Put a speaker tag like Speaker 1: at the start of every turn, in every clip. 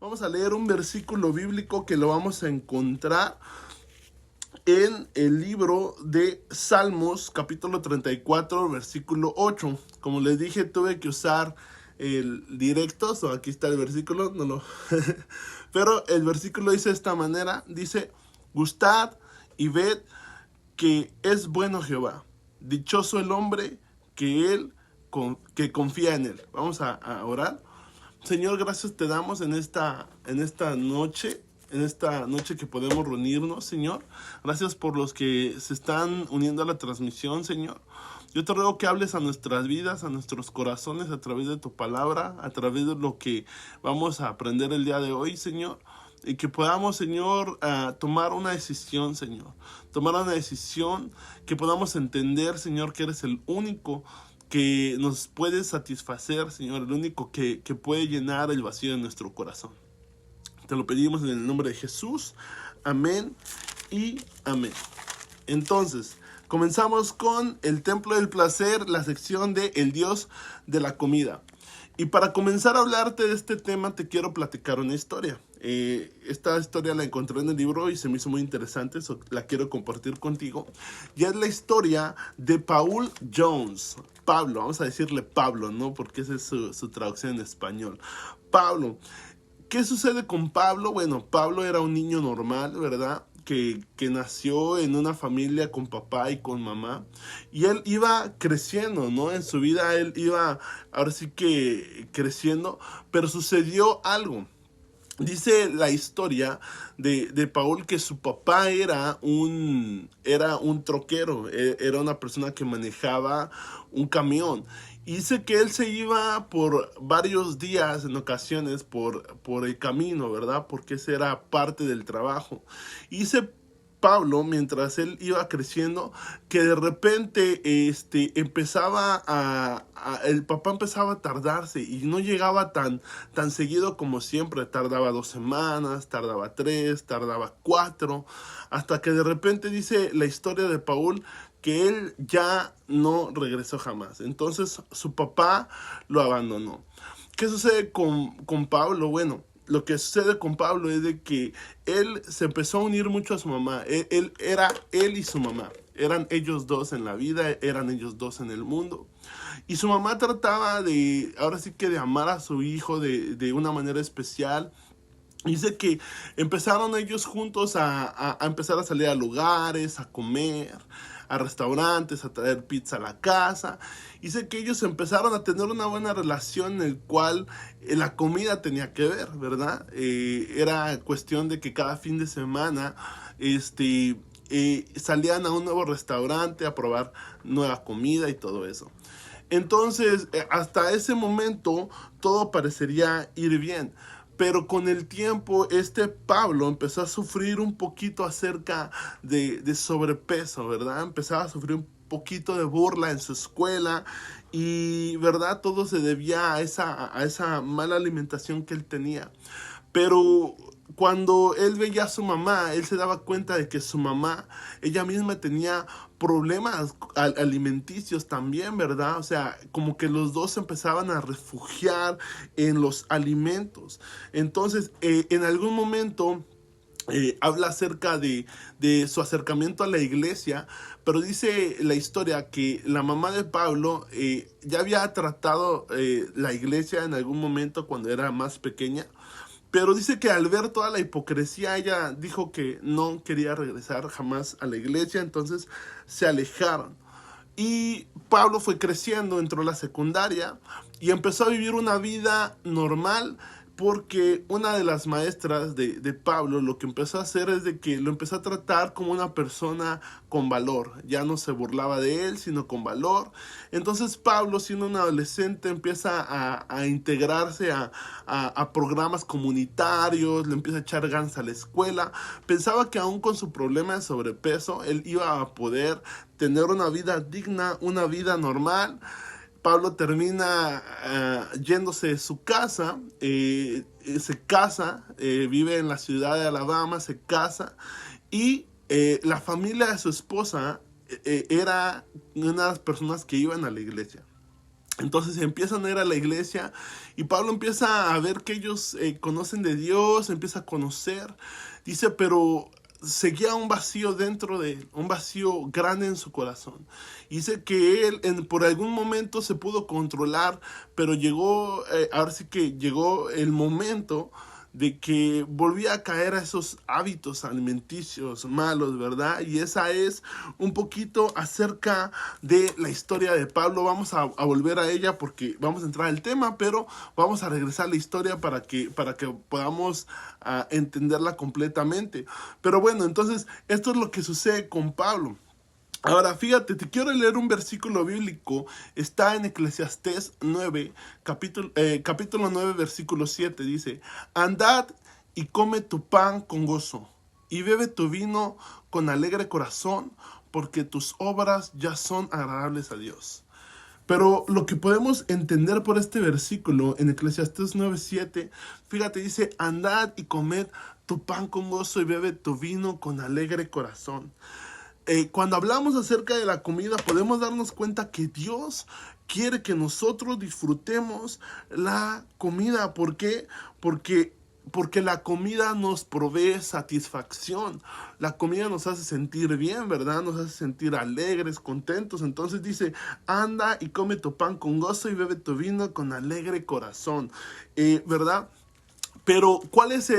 Speaker 1: Vamos a leer un versículo bíblico que lo vamos a encontrar en el libro de Salmos, capítulo 34, versículo 8. Como les dije, tuve que usar el directo, aquí está el versículo, no lo pero el versículo dice de esta manera, dice: gustad y ved que es bueno Jehová, dichoso el hombre que confía en él. Vamos a orar. Señor, gracias te damos en esta noche, que podemos reunirnos, Señor. Gracias por los que se están uniendo a la transmisión, Señor. Yo te ruego que hables a nuestras vidas, a nuestros corazones, a través de tu palabra, a través de lo que vamos a aprender el día de hoy, Señor. Y que podamos, Señor, tomar una decisión, Señor. Tomar una decisión, que podamos entender, Señor, que eres el único que nos puede satisfacer, Señor, el único que puede llenar el vacío de nuestro corazón. Te lo pedimos en el nombre de Jesús. Amén y amén. Entonces, comenzamos con el templo del placer, la sección de el Dios de la comida. Y para comenzar a hablarte de este tema, te quiero platicar una historia. Esta historia la encontré en el libro y se me hizo muy interesante, la quiero compartir contigo. Y es la historia de Paul Jones. Pablo, vamos a decirle Pablo, ¿no? Porque esa es su traducción en español. Pablo. ¿Qué sucede con Pablo? Bueno, Pablo era un niño normal, ¿verdad? Que nació en una familia con papá y con mamá, y él iba creciendo, ¿no? En su vida él iba, ahora sí que creciendo, pero sucedió algo. Dice la historia de Paul que su papá era un troquero, era una persona que manejaba un camión. Y dice que él se iba por varios días, en ocasiones, por el camino, ¿verdad? Porque ese era parte del trabajo. Y dice Pablo, mientras él iba creciendo, que de repente el papá empezaba a tardarse y no llegaba tan seguido como siempre. Tardaba 2 semanas, tardaba 3, tardaba 4, hasta que de repente dice la historia de Paul que él ya no regresó jamás. Entonces su papá lo abandonó. ¿Qué sucede con Pablo? Bueno, lo que sucede con Pablo es de que él se empezó a unir mucho a su mamá. Él y su mamá. Eran ellos dos en la vida, eran ellos dos en el mundo. Y su mamá trataba ahora sí que de amar a su hijo de una manera especial. Dice que empezaron ellos juntos a empezar a salir a lugares, a comer, a restaurantes, a traer pizza a la casa. Dice que ellos empezaron a tener una buena relación en el cual la comida tenía que ver, ¿verdad? Era cuestión de que cada fin de semana salían a un nuevo restaurante a probar nueva comida y todo eso. Entonces, hasta ese momento todo parecería ir bien. Pero con el tiempo, Pablo empezó a sufrir un poquito acerca de sobrepeso, ¿verdad? Empezaba a sufrir un poquito de burla en su escuela y, ¿verdad? Todo se debía a esa mala alimentación que él tenía. Pero cuando él veía a su mamá, él se daba cuenta de que su mamá, ella misma tenía problemas alimenticios también, ¿verdad? O sea, como que los dos se empezaban a refugiar en los alimentos. Entonces, en algún momento habla acerca de su acercamiento a la iglesia, pero dice la historia que la mamá de Pablo ya había tratado la iglesia en algún momento cuando era más pequeña. Pero dice que al ver toda la hipocresía, ella dijo que no quería regresar jamás a la iglesia, entonces se alejaron. Y Pablo fue creciendo, entró a la secundaria y empezó a vivir una vida normal, porque una de las maestras de Pablo lo que empezó a hacer es de que lo empezó a tratar como una persona con valor. Ya no se burlaba de él, sino con valor. Entonces Pablo, siendo un adolescente, empieza a integrarse a programas comunitarios, le empieza a echar ganas a la escuela. Pensaba que aún con su problema de sobrepeso, él iba a poder tener una vida digna, una vida normal. Pablo termina yéndose de su casa, se casa, vive en la ciudad de Alabama, se casa, y la familia de su esposa era una de las personas que iban a la iglesia. Entonces empiezan a ir a la iglesia y Pablo empieza a ver que ellos conocen de Dios, empieza a conocer, dice, pero seguía un vacío dentro de él, un vacío grande en su corazón. Dice que él por algún momento se pudo controlar, pero llegó, ahora sí que llegó el momento de que volvía a caer a esos hábitos alimenticios malos, ¿verdad? Y esa es un poquito acerca de la historia de Pablo. Vamos a volver a ella porque vamos a entrar al tema, pero vamos a regresar a la historia para que podamos entenderla completamente. Pero bueno, entonces esto es lo que sucede con Pablo. Ahora, fíjate, te quiero leer un versículo bíblico. Está en Eclesiastés 9, capítulo 9, versículo 7. Dice, andad y come tu pan con gozo, y bebe tu vino con alegre corazón, porque tus obras ya son agradables a Dios. Pero lo que podemos entender por este versículo en Eclesiastés 9:7, fíjate, dice, andad y comed tu pan con gozo y bebe tu vino con alegre corazón. Cuando hablamos acerca de la comida, podemos darnos cuenta que Dios quiere que nosotros disfrutemos la comida. ¿Por qué? Porque la comida nos provee satisfacción. La comida nos hace sentir bien, ¿verdad? Nos hace sentir alegres, contentos. Entonces dice, anda y come tu pan con gozo y bebe tu vino con alegre corazón. ¿Verdad? Pero, ¿cuál es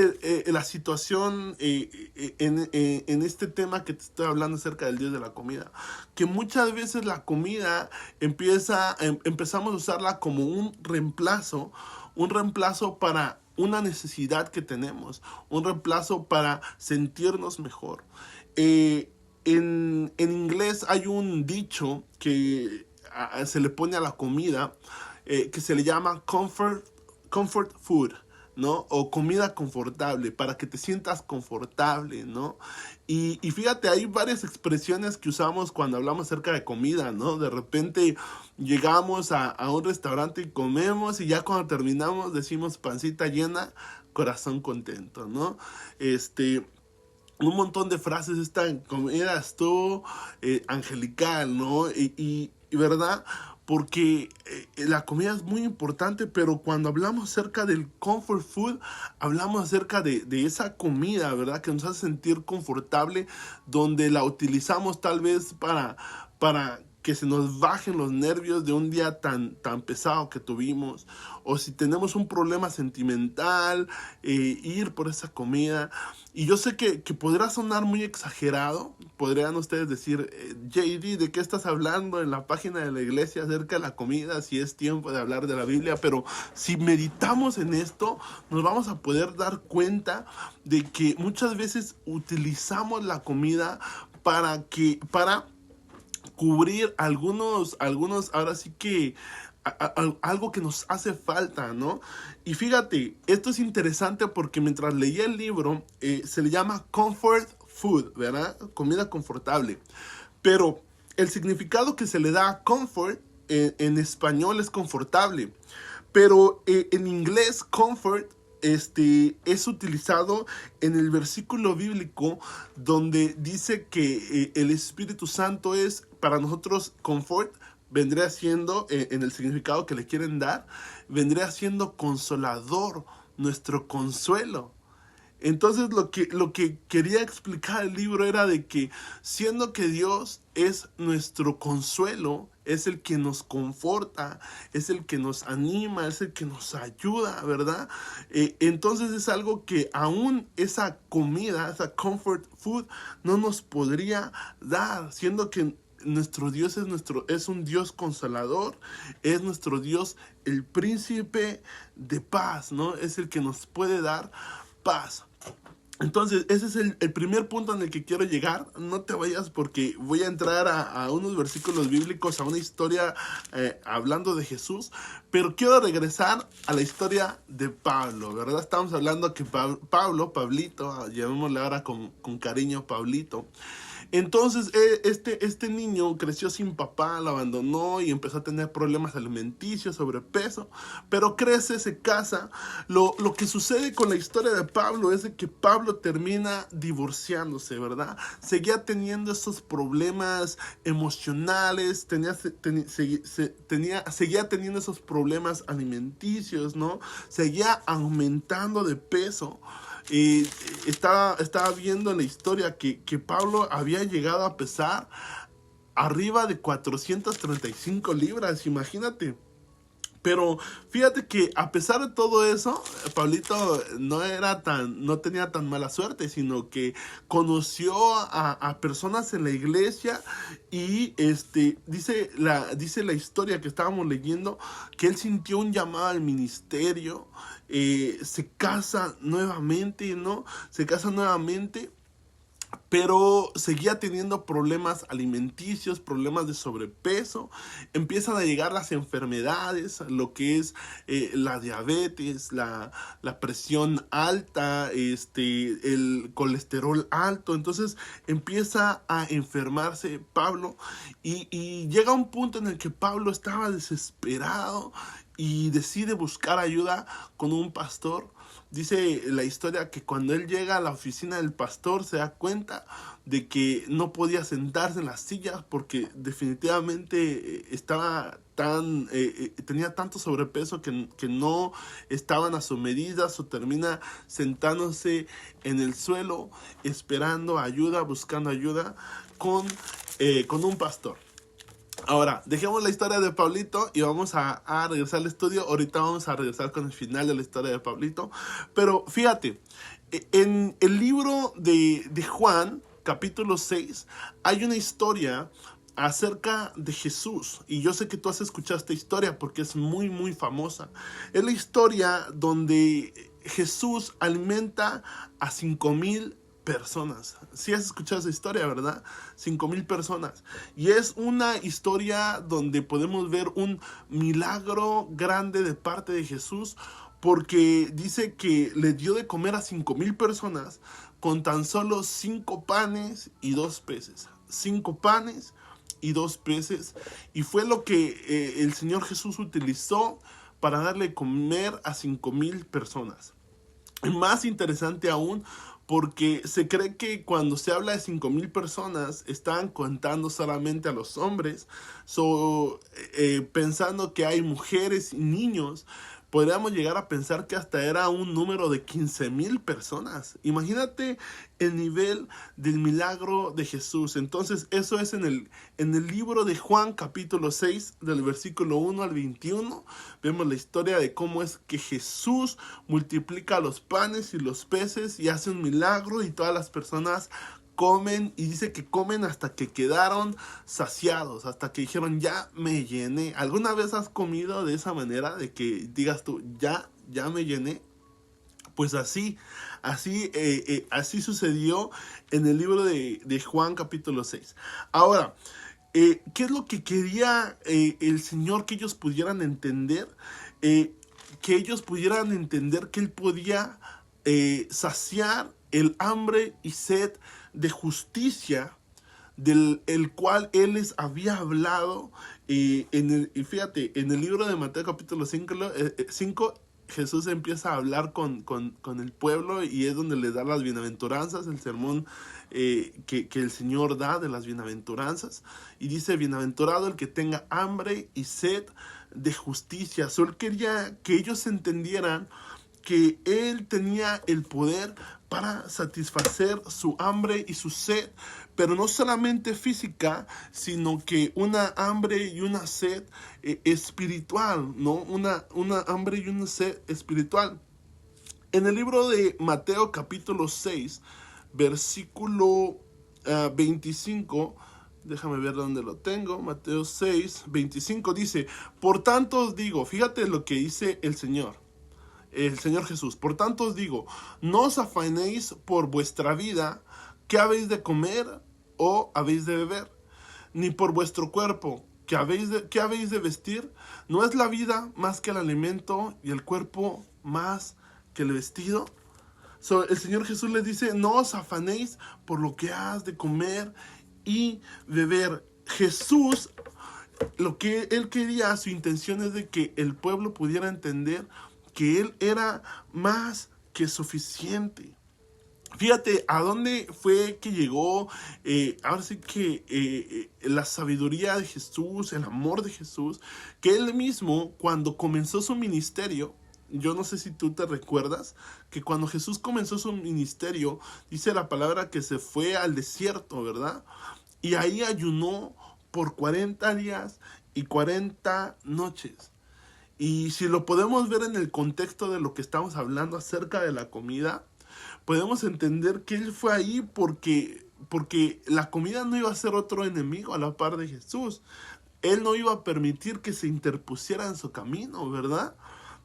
Speaker 1: la situación en este tema que te estoy hablando acerca del Dios de la comida? Que muchas veces la comida empezamos a usarla como un reemplazo para una necesidad que tenemos, un reemplazo para sentirnos mejor. En inglés hay un dicho que se le pone a la comida que se le llama comfort food, ¿no? O comida confortable, para que te sientas confortable, ¿no? Y fíjate, hay varias expresiones que usamos cuando hablamos acerca de comida, ¿no? De repente llegamos a un restaurante y comemos, y ya cuando terminamos decimos pancita llena, corazón contento, ¿no? Un montón de frases. Esta comida estuvo angelical, ¿no? Y verdad, porque la comida es muy importante, pero cuando hablamos acerca del comfort food, hablamos acerca de esa comida, ¿verdad? Que nos hace sentir confortable, donde la utilizamos tal vez para que se nos bajen los nervios de un día tan pesado que tuvimos, o si tenemos un problema sentimental, ir por esa comida. Y yo sé que podrá sonar muy exagerado, podrían ustedes decir, JD, ¿de qué estás hablando en la página de la iglesia acerca de la comida? Si es tiempo de hablar de la Biblia, pero si meditamos en esto, nos vamos a poder dar cuenta de que muchas veces utilizamos la comida para cubrir algunos, ahora sí que algo que nos hace falta, ¿no? Y fíjate, esto es interesante porque mientras leía el libro, se le llama comfort food, ¿verdad? Comida confortable. Pero el significado que se le da a comfort en español es confortable. Pero en inglés, comfort es utilizado en el versículo bíblico donde dice que el Espíritu Santo es para nosotros confort, vendría siendo, en el significado que le quieren dar, vendría siendo consolador, nuestro consuelo. Entonces lo que quería explicar el libro era de que siendo que Dios es nuestro consuelo, es el que nos conforta, es el que nos anima, es el que nos ayuda, ¿verdad? Entonces es algo que aún esa comida, esa comfort food, no nos podría dar, siendo que nuestro Dios es un Dios consolador, es nuestro Dios el príncipe de paz, ¿no? Es el que nos puede dar paz. Entonces, ese es el primer punto en el que quiero llegar. No te vayas porque voy a entrar a unos versículos bíblicos, a una historia hablando de Jesús. Pero quiero regresar a la historia de Pablo, ¿verdad? Estamos hablando que Pablito, llamémosle ahora con cariño Pablito. Entonces este niño creció sin papá, lo abandonó y empezó a tener problemas alimenticios, sobrepeso, pero crece, se casa. Lo que sucede con la historia de Pablo es de que Pablo termina divorciándose, ¿verdad? Seguía teniendo esos problemas emocionales, seguía teniendo esos problemas alimenticios, ¿no? Seguía aumentando de peso. Estaba viendo en la historia que Pablo había llegado a pesar arriba de 435 libras, imagínate. Pero fíjate que a pesar de todo eso, Pablito no tenía tan mala suerte, sino que conoció a personas en la iglesia y dice la historia que estábamos leyendo que él sintió un llamado al ministerio, se casa nuevamente, ¿no? Se casa nuevamente, pero seguía teniendo problemas alimenticios, problemas de sobrepeso. Empiezan a llegar las enfermedades, lo que es la diabetes, la presión alta, el colesterol alto. Entonces empieza a enfermarse Pablo y llega un punto en el que Pablo estaba desesperado y decide buscar ayuda con un pastor. Dice la historia que cuando él llega a la oficina del pastor se da cuenta de que no podía sentarse en las sillas porque definitivamente tenía tanto sobrepeso que no estaban a su medida. O termina sentándose en el suelo esperando ayuda, buscando ayuda con un pastor. Ahora, dejemos la historia de Pablito y vamos a regresar al estudio. Ahorita vamos a regresar con el final de la historia de Pablito. Pero fíjate, en el libro de Juan, capítulo 6, hay una historia acerca de Jesús. Y yo sé que tú has escuchado esta historia porque es muy, muy famosa. Es la historia donde Jesús alimenta a 5,000 personas. Sí has escuchado esa historia, ¿verdad? 5,000 personas. Y es una historia donde podemos ver un milagro grande de parte de Jesús, porque dice que le dio de comer a 5,000 personas con tan solo 5 panes y 2 peces. 5 panes y 2 peces. Y fue lo que el Señor Jesús utilizó para darle de comer a 5,000 personas. Y más interesante aún, porque se cree que cuando se habla de 5,000 personas, están contando solamente a los hombres, pensando que hay mujeres y niños. Podríamos llegar a pensar que hasta era un número de 15,000 personas. Imagínate el nivel del milagro de Jesús. Entonces eso es en el libro de Juan capítulo 6 del versículo 1 al 21. Vemos la historia de cómo es que Jesús multiplica los panes y los peces y hace un milagro y todas las personas comen, y dice que comen hasta que quedaron saciados, hasta que dijeron ya me llené. ¿Alguna vez has comido de esa manera, de que digas tú ya me llené? Pues así sucedió en el libro de Juan capítulo 6. Ahora, ¿qué es lo que quería el Señor que ellos pudieran entender? Que ellos pudieran entender que Él podía saciar el hambre y sed de justicia del el cual Él les había hablado. Y fíjate, en el libro de Mateo capítulo 5, Jesús empieza a hablar con el pueblo y es donde les da las bienaventuranzas, el sermón que el Señor da de las bienaventuranzas. Y dice, bienaventurado el que tenga hambre y sed de justicia. Él quería que ellos entendieran que Él tenía el poder para satisfacer su hambre y su sed, pero no solamente física, sino que una hambre y una sed espiritual, ¿no? Una hambre y una sed espiritual. En el libro de Mateo capítulo 6, versículo 25, déjame ver dónde lo tengo. Mateo 6, 25 dice, por tanto os digo, fíjate lo que dice el Señor Jesús, por tanto os digo, no os afanéis por vuestra vida, qué habéis de comer o habéis de beber, ni por vuestro cuerpo, qué habéis de vestir. ¿No es la vida más que el alimento y el cuerpo más que el vestido? El Señor Jesús les dice, no os afanéis por lo que has de comer y beber. Jesús, lo que él quería, su intención es de que el pueblo pudiera entender que él era más que suficiente. Fíjate a dónde fue que llegó, ahora sí que la sabiduría de Jesús, el amor de Jesús, que él mismo cuando comenzó su ministerio, yo no sé si tú te recuerdas, que cuando Jesús comenzó su ministerio, dice la palabra que se fue al desierto, ¿verdad? Y ahí ayunó por 40 días y 40 noches. Y si lo podemos ver en el contexto de lo que estamos hablando acerca de la comida, podemos entender que él fue ahí porque la comida no iba a ser otro enemigo a la par de Jesús. Él no iba a permitir que se interpusiera en su camino, ¿verdad?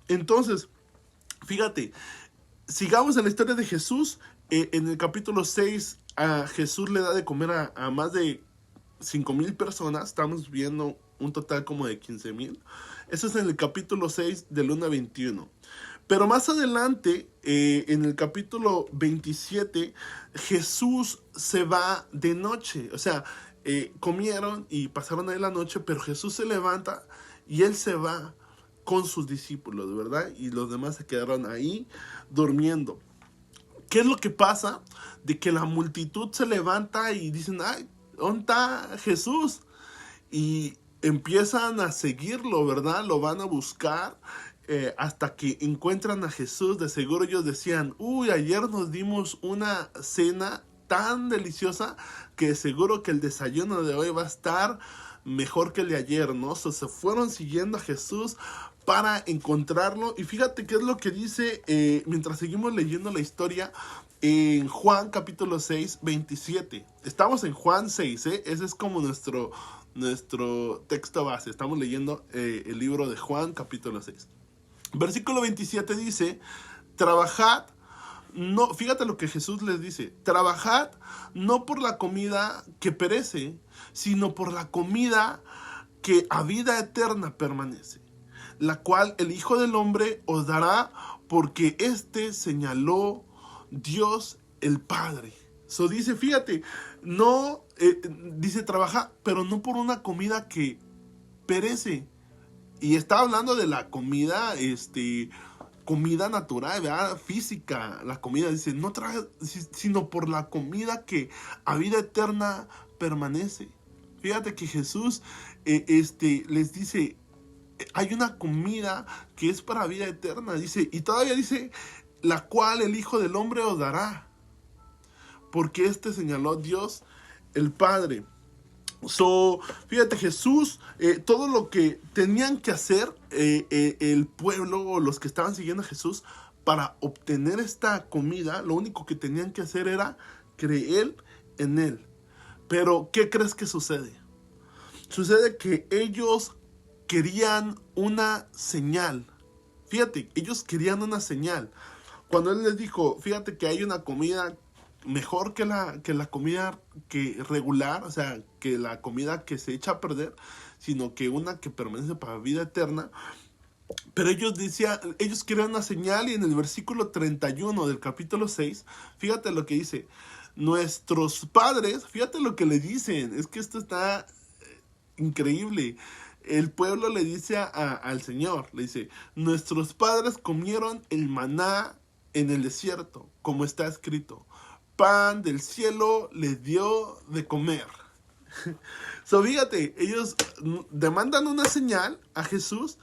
Speaker 1: Entonces, fíjate, sigamos en la historia de Jesús. En el capítulo 6, a Jesús le da de comer a más de 5,000 personas. Estamos viendo un total como de 15,000. Eso es en el capítulo 6 del 1 a 21. Pero más adelante, en el capítulo 27, Jesús se va de noche. O sea, comieron y pasaron ahí la noche, pero Jesús se levanta y él se va con sus discípulos, ¿verdad? Y los demás se quedaron ahí durmiendo. ¿Qué es lo que pasa? De que la multitud se levanta y dicen, ay, ¿dónde está Jesús? Y empiezan a seguirlo, ¿verdad? Lo van a buscar hasta que encuentran a Jesús. De seguro ellos decían, uy, ayer nos dimos una cena tan deliciosa que seguro que el desayuno de hoy va a estar mejor que el de ayer, ¿no? Se fueron siguiendo a Jesús para encontrarlo. Y fíjate qué es lo que dice mientras seguimos leyendo la historia en Juan capítulo 6, 27. Estamos en Juan 6, ese es como nuestro texto base. Estamos leyendo el libro de Juan capítulo 6. Versículo 27 dice, trabajad, no, fíjate lo que Jesús les dice, trabajad no por la comida que perece, sino por la comida que a vida eterna permanece, la cual el Hijo del Hombre os dará, porque señaló Dios el Padre. So dice, fíjate, no, dice trabaja, pero no por una comida que perece. Y está hablando de la comida, comida natural, ¿verdad? Física. La comida dice, no trabaja, sino por la comida que a vida eterna permanece. Fíjate que Jesús les dice, hay una comida que es para vida eterna, dice, y todavía dice, la cual el Hijo del Hombre os dará, porque señaló Dios el Padre. So, fíjate, Jesús, todo lo que tenían que hacer el pueblo o los que estaban siguiendo a Jesús para obtener esta comida, lo único que tenían que hacer era creer en Él. Pero, ¿qué crees que sucede? Sucede que ellos querían una señal. Fíjate, ellos querían una señal. Cuando Él les dijo, fíjate que hay una comida mejor que la comida regular, o sea, que la comida que se echa a perder, sino que una que permanece para vida eterna. Pero ellos querían una señal, y en el versículo 31 del capítulo 6, fíjate lo que dice, nuestros padres, fíjate lo que le dicen, es que esto está increíble. El pueblo le dice al Señor, le dice, nuestros padres comieron el maná en el desierto, como está escrito, pan del cielo les dio de comer. So, fíjate, ellos demandan una señal a Jesús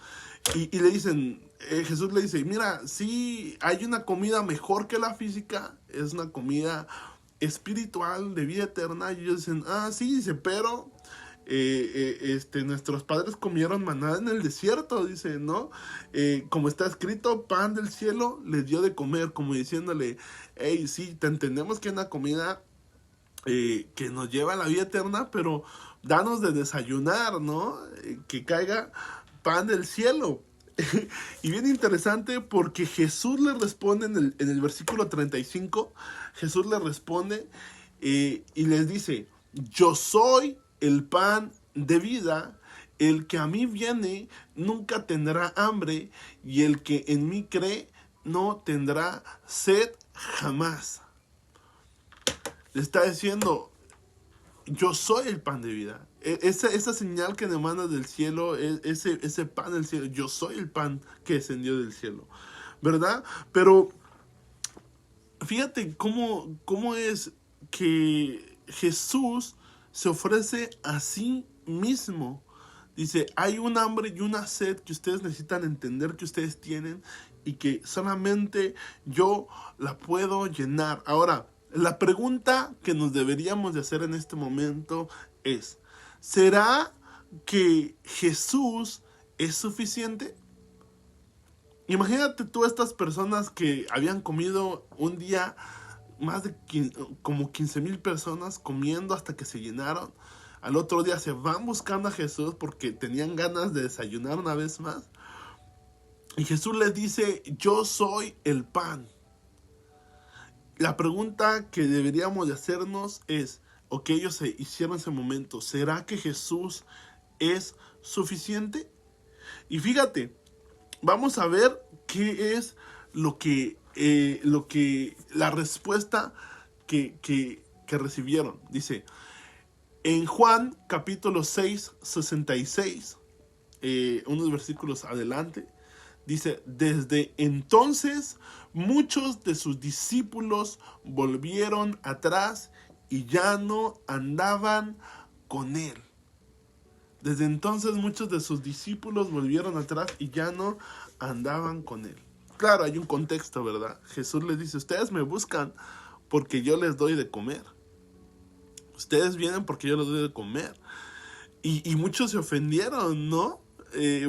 Speaker 1: y le dicen, Jesús le dice, mira, sí hay una comida mejor que la física, es una comida espiritual de vida eterna. Y ellos dicen, sí, dice, pero nuestros padres comieron maná en el desierto, dice, ¿no? Como está escrito, pan del cielo les dio de comer, como diciéndole, hey, sí, te entendemos que es una comida que nos lleva a la vida eterna, pero danos de desayunar, ¿no? Que caiga pan del cielo. Y bien interesante porque Jesús le responde en el versículo 35, Jesús le responde y les dice, yo soy el pan de vida, el que a mí viene nunca tendrá hambre, y el que en mí cree no tendrá sed jamás. Le está diciendo, yo soy el pan de vida. Esa señal que me manda del cielo, ese pan del cielo, yo soy el pan que descendió del cielo, ¿verdad? Pero fíjate cómo es que Jesús se ofrece a sí mismo. Dice, hay un hambre y una sed que ustedes necesitan entender que ustedes tienen y que solamente yo la puedo llenar. Ahora, la pregunta que nos deberíamos de hacer en este momento es, ¿será que Jesús es suficiente? Imagínate tú estas personas que habían comido un día más de como 15,000 personas comiendo hasta que se llenaron. Al otro día se van buscando a Jesús porque tenían ganas de desayunar una vez más. Y Jesús les dice, yo soy el pan. La pregunta que deberíamos de hacernos es, o que ellos se hicieron en ese momento, ¿será que Jesús es suficiente? Y fíjate, vamos a ver qué es la respuesta que recibieron. Dice, en Juan capítulo 6, 66, unos versículos adelante, dice, desde entonces muchos de sus discípulos volvieron atrás y ya no andaban con él. Desde entonces muchos de sus discípulos volvieron atrás y ya no andaban con él. Claro, hay un contexto, ¿verdad? Jesús les dice, ustedes me buscan porque yo les doy de comer. Ustedes vienen porque yo les doy de comer. Y muchos se ofendieron, ¿no?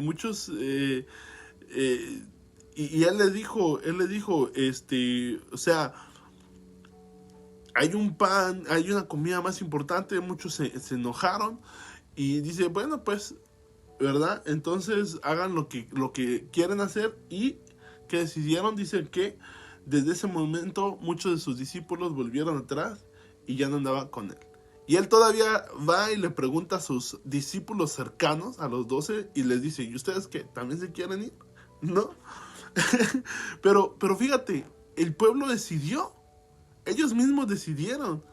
Speaker 1: Muchos... y él le dijo, o sea, hay un pan, hay una comida más importante. Muchos se enojaron. Y dice, bueno, pues, ¿verdad? Entonces hagan lo que quieren hacer. Y que decidieron, dice que desde ese momento muchos de sus discípulos volvieron atrás y ya no andaban con él. Y él todavía va y le pregunta a sus discípulos cercanos, a los 12, y les dice, ¿y ustedes qué? ¿También se quieren ir? ¿No? pero fíjate, el pueblo decidió. Ellos mismos decidieron.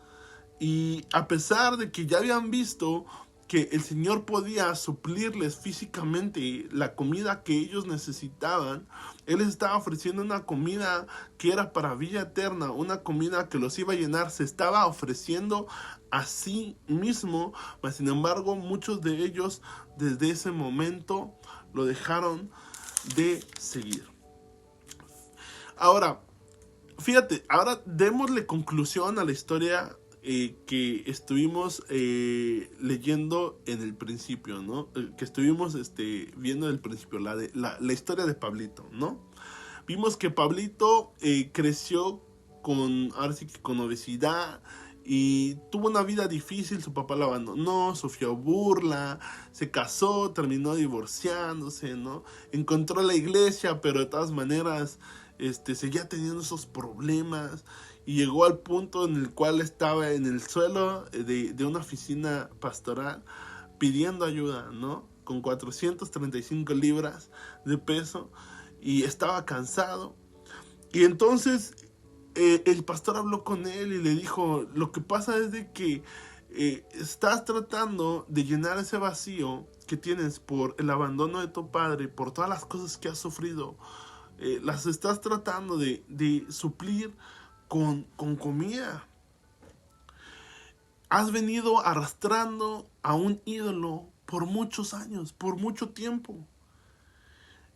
Speaker 1: Y a pesar de que ya habían visto que el Señor podía suplirles físicamente la comida que ellos necesitaban, Él les estaba ofreciendo una comida que era para vida eterna, una comida que los iba a llenar, se estaba ofreciendo a sí mismo, mas sin embargo muchos de ellos desde ese momento lo dejaron de seguir. Ahora, fíjate, ahora démosle conclusión a la historia que estuvimos leyendo en el principio, ¿no? Que estuvimos viendo en el principio, la historia de Pablito, ¿no? Vimos que Pablito creció ahora sí que con obesidad y tuvo una vida difícil. Su papá lo abandonó, sufrió burla, se casó, terminó divorciándose, ¿no? Encontró la iglesia, pero de todas maneras seguía teniendo esos problemas. Y llegó al punto en el cual estaba en el suelo de una oficina pastoral pidiendo ayuda, ¿no? Con 435 libras de peso y estaba cansado. Y entonces el pastor habló con él y le dijo, lo que pasa es de que estás tratando de llenar ese vacío que tienes por el abandono de tu padre, por todas las cosas que has sufrido, las estás tratando de suplir con comida. Has venido arrastrando a un ídolo por muchos años, por mucho tiempo.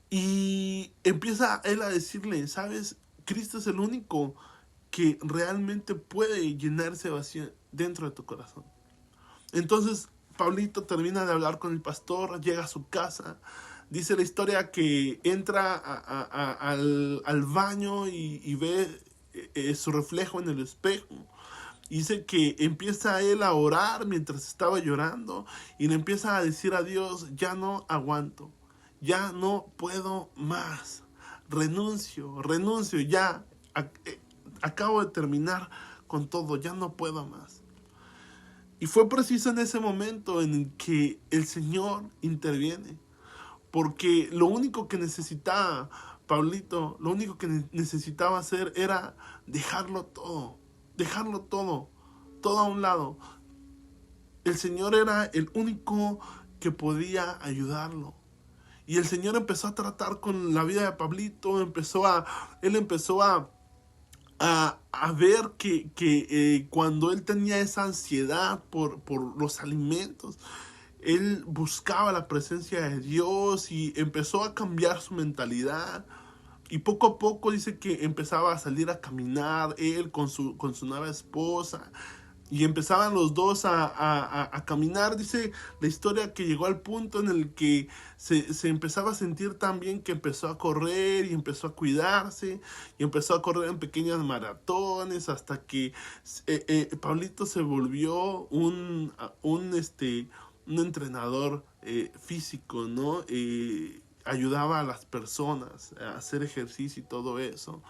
Speaker 1: Y empieza él a decirle, ¿sabes? Cristo es el único que realmente puede llenar ese vacío dentro de tu corazón. Entonces Pablito termina de hablar con el pastor, llega a su casa. Dice la historia que entra al baño y ve su reflejo en el espejo. Dice que empieza él a orar mientras estaba llorando y le empieza a decir a Dios, ya no aguanto, ya no puedo más, renuncio, ya acabo de terminar con todo, ya no puedo más. Y fue preciso en ese momento en el que el Señor interviene, porque lo único que necesitaba Pablito, lo único que necesitaba hacer era dejarlo todo a un lado, el Señor era el único que podía ayudarlo. Y el Señor empezó a tratar con la vida de Pablito, él empezó a ver que cuando él tenía esa ansiedad por los alimentos, él buscaba la presencia de Dios y empezó a cambiar su mentalidad. Y poco a poco dice que empezaba a salir a caminar él con su nueva esposa. Y empezaban los dos a caminar. Dice la historia que llegó al punto en el que se empezaba a sentir tan bien que empezó a correr y empezó a cuidarse. Y empezó a correr en pequeñas maratones hasta que Pablito se volvió un entrenador físico, ¿no? Ayudaba a las personas a hacer ejercicio y todo eso.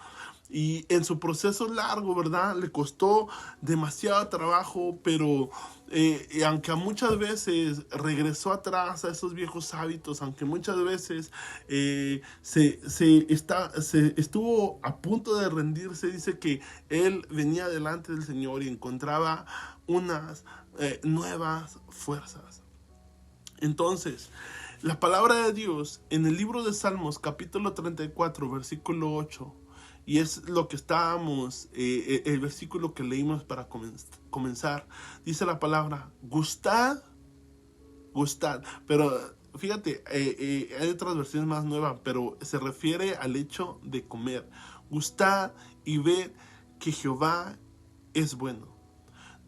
Speaker 1: Y en su proceso largo, ¿verdad? Le costó demasiado trabajo, pero aunque muchas veces regresó atrás a esos viejos hábitos, aunque muchas veces se estuvo a punto de rendirse, dice que él venía delante del Señor y encontraba unas nuevas fuerzas. Entonces, la palabra de Dios en el libro de Salmos, capítulo 34, versículo 8, y es lo que estábamos, el versículo que leímos para comenzar, dice la palabra, gustad, pero fíjate, hay otras versiones más nuevas, pero se refiere al hecho de comer. Gustad y ved que Jehová es bueno.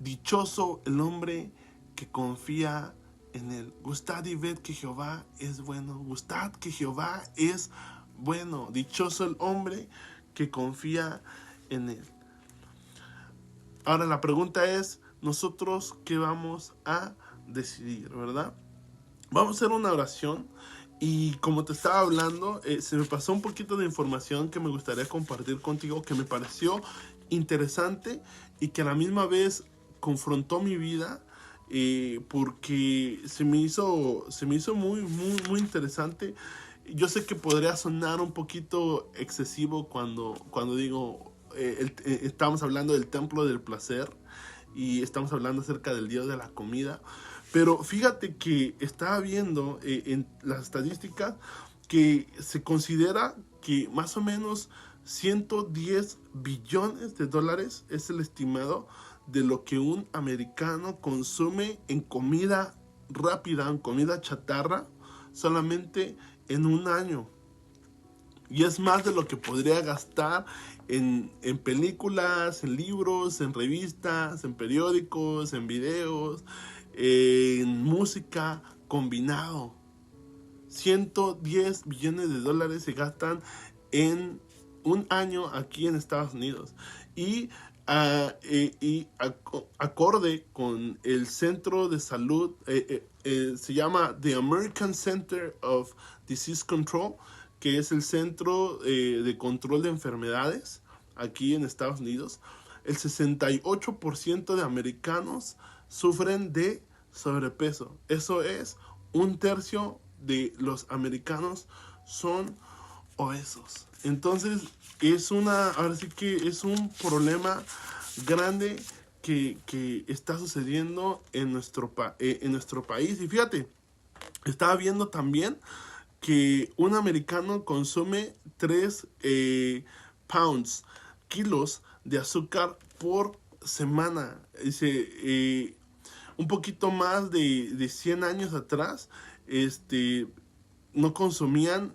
Speaker 1: Dichoso el hombre que confía en él. Gustad y ved que Jehová es bueno. Gustad que Jehová es bueno. Dichoso el hombre que confía en él. Ahora la pregunta es, nosotros qué vamos a decidir, ¿verdad? Vamos a hacer una oración. Y como te estaba hablando, se me pasó un poquito de información que me gustaría compartir contigo, que me pareció interesante y que a la misma vez confrontó mi vida, porque se me hizo muy interesante. Yo sé que podría sonar un poquito excesivo cuando digo, estamos hablando del templo del placer y estamos hablando acerca del Dios de la comida. Pero fíjate que estaba viendo en las estadísticas que se considera que más o menos 110 billones de dólares es el estimado de lo que un americano consume en comida rápida, en comida chatarra, solamente en un año. Y es más de lo que podría gastar en películas, en libros, en revistas, en periódicos, en videos, en música combinado. 110 billones de dólares se gastan en un año aquí en Estados Unidos. Y acorde con el centro de salud, se llama The American Center of Disease Control, que es el centro de control de enfermedades aquí en Estados Unidos. El 68% de americanos sufren de sobrepeso. Eso es, 1/3 de los americanos son obesos. Entonces ahora sí que es un problema grande que está sucediendo en nuestro país. Y fíjate, estaba viendo también que un americano consume 3 kilos de azúcar por semana. Dice, un poquito más de 100 años atrás, no consumían,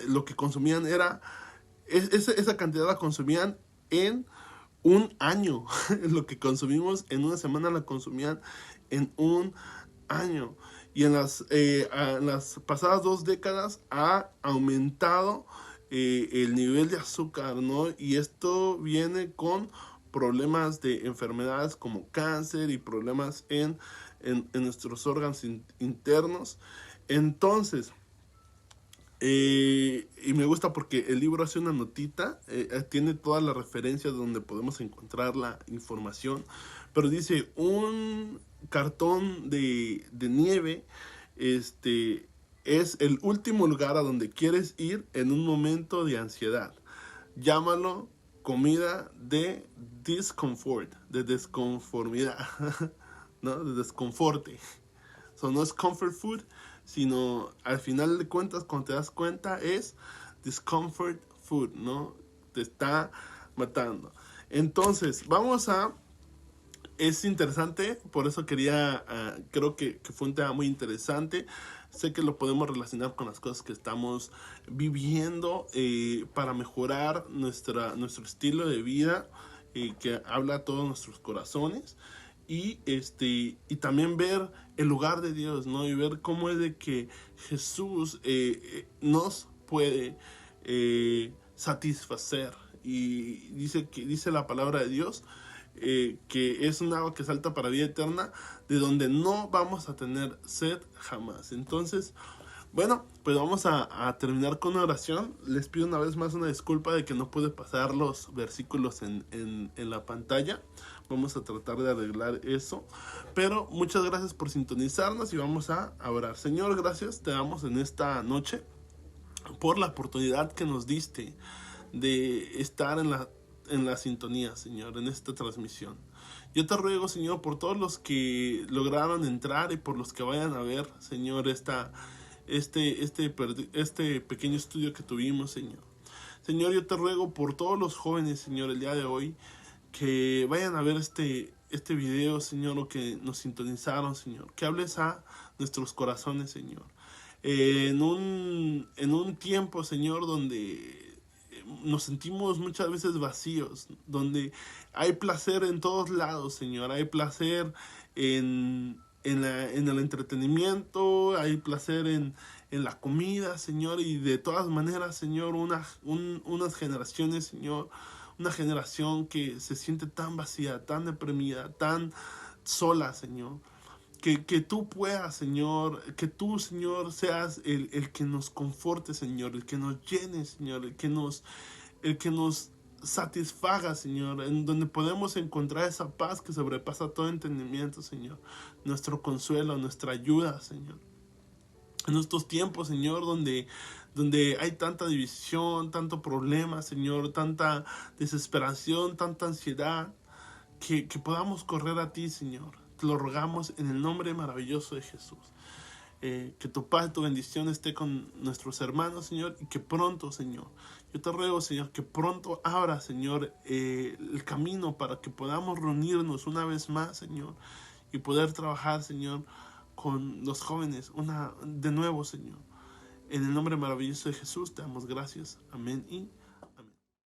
Speaker 1: lo que consumían era, esa cantidad la consumían en un año. Lo que consumimos en una semana la consumían en un año. Y en las pasadas 2 décadas ha aumentado el nivel de azúcar, ¿no? Y esto viene con problemas de enfermedades como cáncer y problemas en nuestros órganos internos. Entonces, y me gusta porque el libro hace una notita, tiene todas las referencias donde podemos encontrar la información, pero dice, un cartón de nieve es el último lugar a donde quieres ir en un momento de ansiedad. Llámalo comida de discomfort, de desconformidad. ¿no? De desconforte. So, no es comfort food, sino al final de cuentas, cuando te das cuenta, es discomfort food, ¿no? Te está matando. Entonces, es interesante, por eso creo que fue un tema muy interesante. Sé que lo podemos relacionar con las cosas que estamos viviendo para mejorar nuestro estilo de vida, que habla a todos nuestros corazones. Y también ver el lugar de Dios, ¿no? Y ver cómo es de que Jesús nos puede satisfacer. Y dice la palabra de Dios que es un agua que salta para vida eterna, de donde no vamos a tener sed jamás. Entonces, bueno, pues vamos a terminar con una oración. Les pido una vez más una disculpa de que no pude pasar los versículos en la pantalla. Vamos a tratar de arreglar eso. Pero muchas gracias por sintonizarnos y vamos a orar. Señor, gracias te damos en esta noche por la oportunidad que nos diste de estar en la sintonía, Señor, en esta transmisión. Yo te ruego, Señor, por todos los que lograron entrar y por los que vayan a ver, Señor, este pequeño estudio que tuvimos, Señor. Señor, yo te ruego por todos los jóvenes, Señor, el día de hoy, que vayan a ver este video, Señor, o que nos sintonizaron, Señor. Que hables a nuestros corazones, Señor. En un tiempo, Señor, donde nos sentimos muchas veces vacíos, donde hay placer en todos lados, Señor. Hay placer en el entretenimiento, hay placer en la comida, Señor, y de todas maneras, Señor, unas generaciones, Señor, una generación que se siente tan vacía, tan deprimida, tan sola, Señor. Que tú puedas, Señor, que tú, Señor, seas el que nos conforte, Señor, el que nos llene, Señor, el que nos satisfaga, Señor, en donde podemos encontrar esa paz que sobrepasa todo entendimiento, Señor, nuestro consuelo, nuestra ayuda, Señor. En estos tiempos, Señor, donde hay tanta división, tanto problema, Señor, tanta desesperación, tanta ansiedad, que podamos correr a ti, Señor. Te lo rogamos en el nombre maravilloso de Jesús. Que tu paz, tu bendición esté con nuestros hermanos, Señor, y que pronto, Señor, yo te ruego, Señor, que pronto abra, Señor, el camino para que podamos reunirnos una vez más, Señor, y poder trabajar, Señor, con los jóvenes de nuevo, Señor. En el nombre maravilloso de Jesús te damos gracias. Amén y